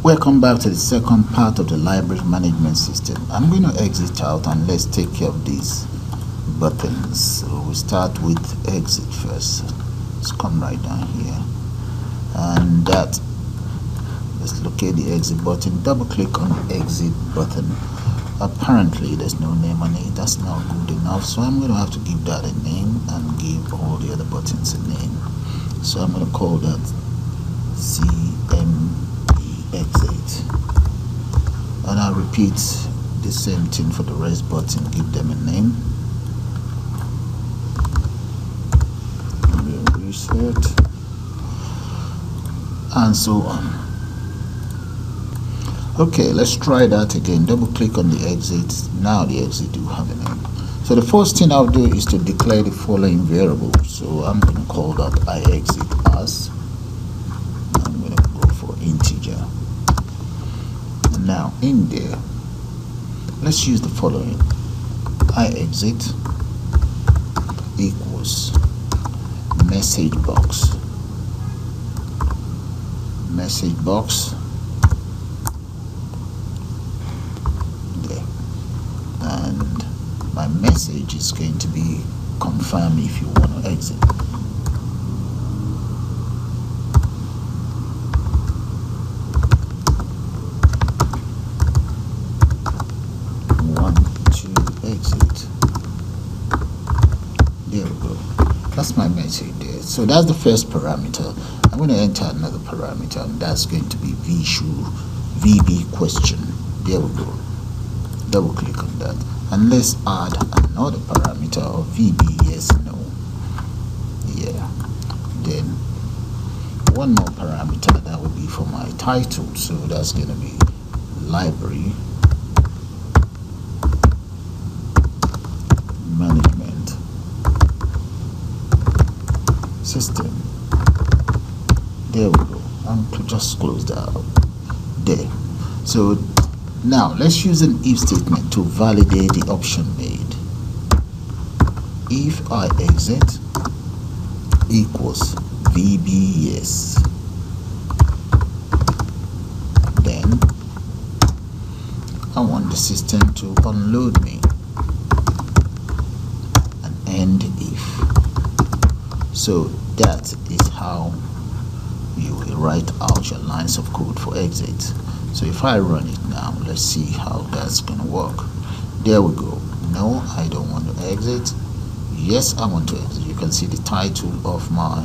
Welcome back to the second part of the library management system. I'm going to exit out and let's take care of these buttons. So we start with exit first. Let's come right down here, and that, let's locate the exit button. Double click on the exit button. Apparently there's no name on it. That's not good enough, so I'm going to have to give that a name and give all the other buttons a name. So I'm going to call that CME exit, and I'll repeat the same thing for the rest button. Give them a name. Reset, and so on. Okay, let's try that again. Double click on the exit. Now the exit do have a name. So the first thing I'll do is to declare the following variable. So I'm going to call that iExit as. I'm going to go for integer. Now in there, let's use the following: iExit equals message box. Message box. There. And my message is going to be confirm if you want to exit. Exit. There we go. That's my message there. So that's the first parameter. I'm going to enter another parameter, and that's going to be VB question. There we go. Double click on that, and let's add another parameter of VB yes no. Yeah. Then one more parameter that will be for my title. So that's going to be library management system. There we go. And just close that out there. So now let's use an if statement to validate the option made. If iExit equals VB yes, then I want the system to unload me. End if. So that is how you will write out your lines of code for exit. So if I run it now, let's see how that's gonna work. There we go. No, I don't want to exit. Yes, I want to exit. You can see the title of my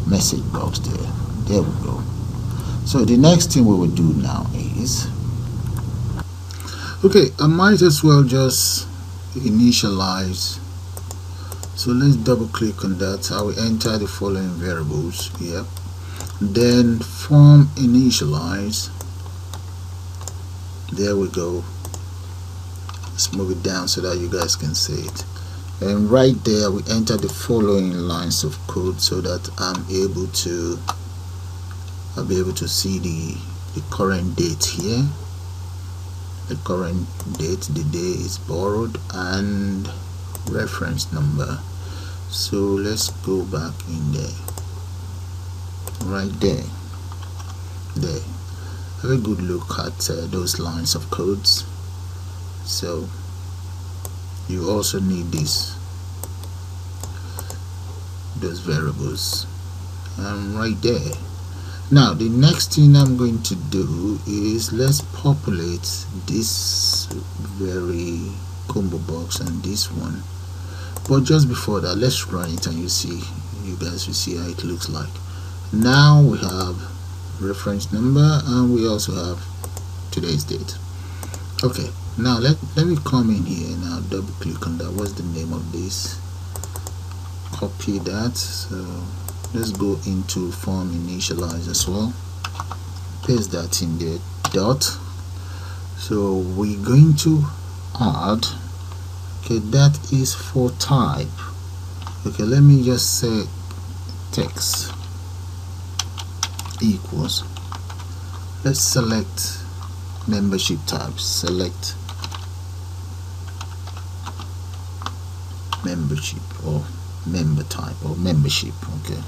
message box there. There we go. So the next thing we will do now is, okay, I might as well just initialize. So let's double click on that. I will enter the following variables here. Then form initialize. There we go. Let's move it down so that you guys can see it. And right there we enter the following lines of code so that I'll be able to see the current date here. The current date, the day is borrowed, and reference number. So let's go back in there, right there. Have a good look at those lines of codes. So you also need those variables, right there. Now the next thing I'm going to do is let's populate this very combo box and this one. But just before that, let's run it, and you guys will see how it looks like. Now we have reference number, and we also have today's date. Okay, now let me come in here now, double click on that. What's the name of this? Copy that. So let's go into form initialize as well. Paste that in there. Dot. So we're going to add. Okay, that is for type. Okay, let me just say text equals. Let's select membership type. Select membership or member type or membership. Okay.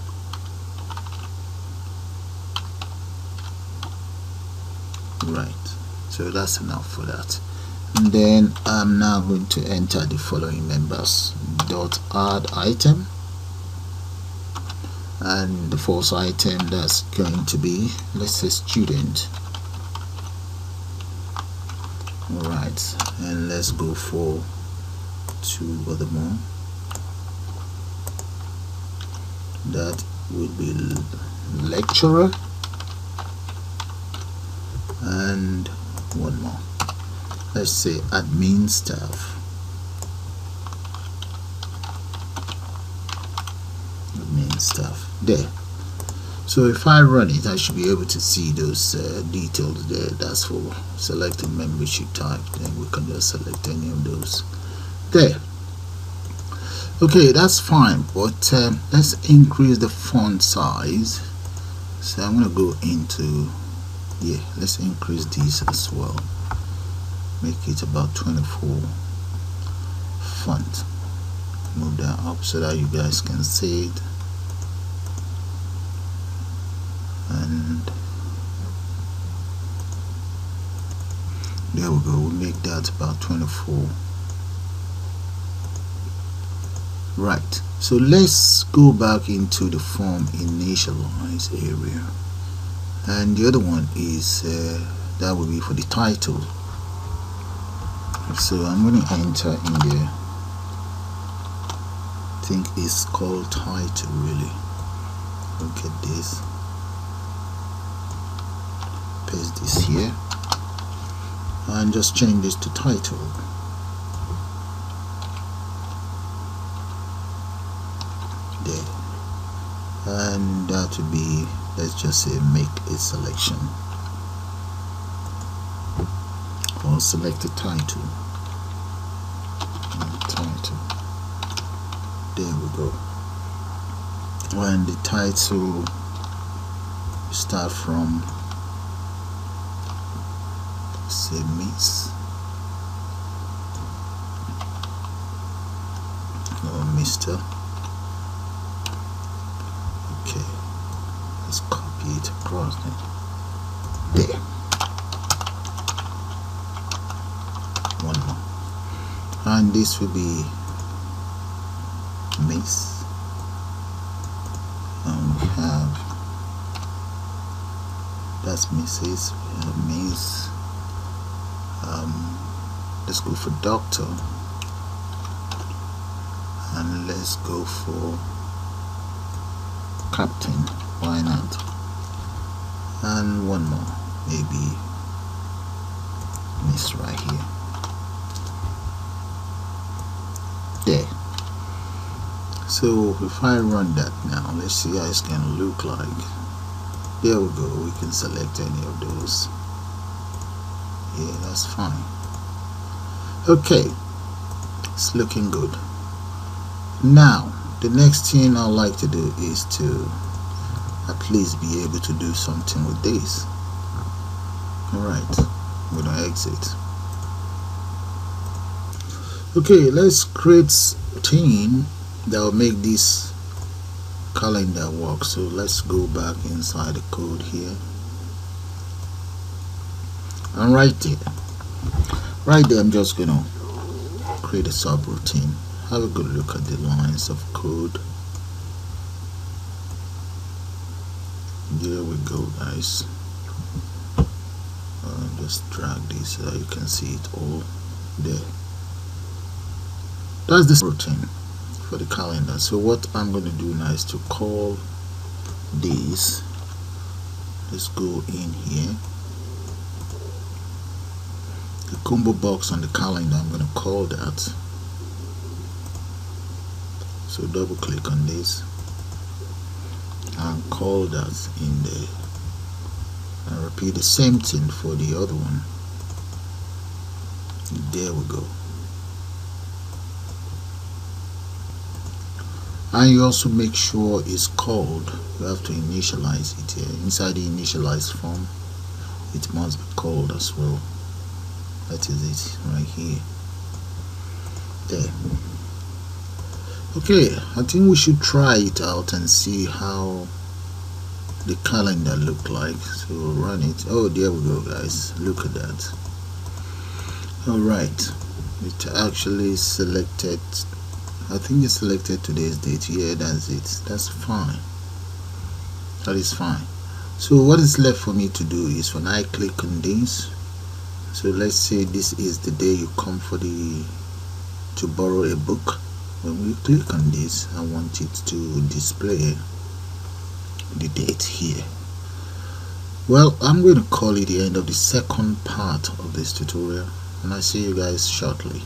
Right, so that's enough for that. And then I'm now going to enter the following members. Dot add item, and the first item, that's going to be, let's say, student. Alright, and let's go for 2 other more. That would be lecturer, and 1 more, let's say admin staff. Admin staff. There. So if I run it, I should be able to see those details there. That's for selecting membership type. Then we can just select any of those there. Okay, that's fine, but let's increase the font size. So I'm going to go into, yeah, let's increase these as well. Make it about 24 font. Move that up so that you guys can see it. And there we go. We'll make that about 24. Right, so let's go back into the form initialize area, and the other one is that will be for the title. So I'm going to enter in there, I think it's called title really. Look at this, paste this here and just change this to title. There, and that would be, let's just say, make a selection or select a title. There we go. When the title start from, say, Miss or Mr. Okay, let's copy it across there. 1 more, and this will be Miss, and we have, that's Mrs. We have Miss. Let's go for doctor, and let's go for captain, why not? And 1 more, maybe Miss right here. There. So if I run that now, let's see how it's going to look like. There we go. We can select any of those. Yeah, that's fine. Okay, it's looking good. Now the next thing I like to do is to at least be able to do something with this. Alright, I'm gonna exit. Okay, let's create a theme that will make this calendar work. So let's go back inside the code here, and right there I'm just gonna create a subroutine. Have a good look at the lines of code. There we go, guys. Just drag this so that you can see it all there. That's the routine for the calendar. So what I'm going to do now is to call this. Let's go in here. The combo box on the calendar, I'm going to call that. So double click on this and call that in there, and repeat the same thing for the other one. There we go. And you also make sure it's called. You have to initialize it here. Inside the initialize form, it must be called as well. That is it right here. There. Okay, I think we should try it out and see how the calendar look like. So run it. Oh, there we go, guys, look at that. Alright, it actually selected, I think it selected today's date. Yeah, that's it. That's fine. That is fine. So what is left for me to do is when I click on this, so let's say this is the day you come for to borrow a book. When we click on this, I want it to display the date here. Well, I'm going to call it the end of the second part of this tutorial, and I'll see you guys shortly.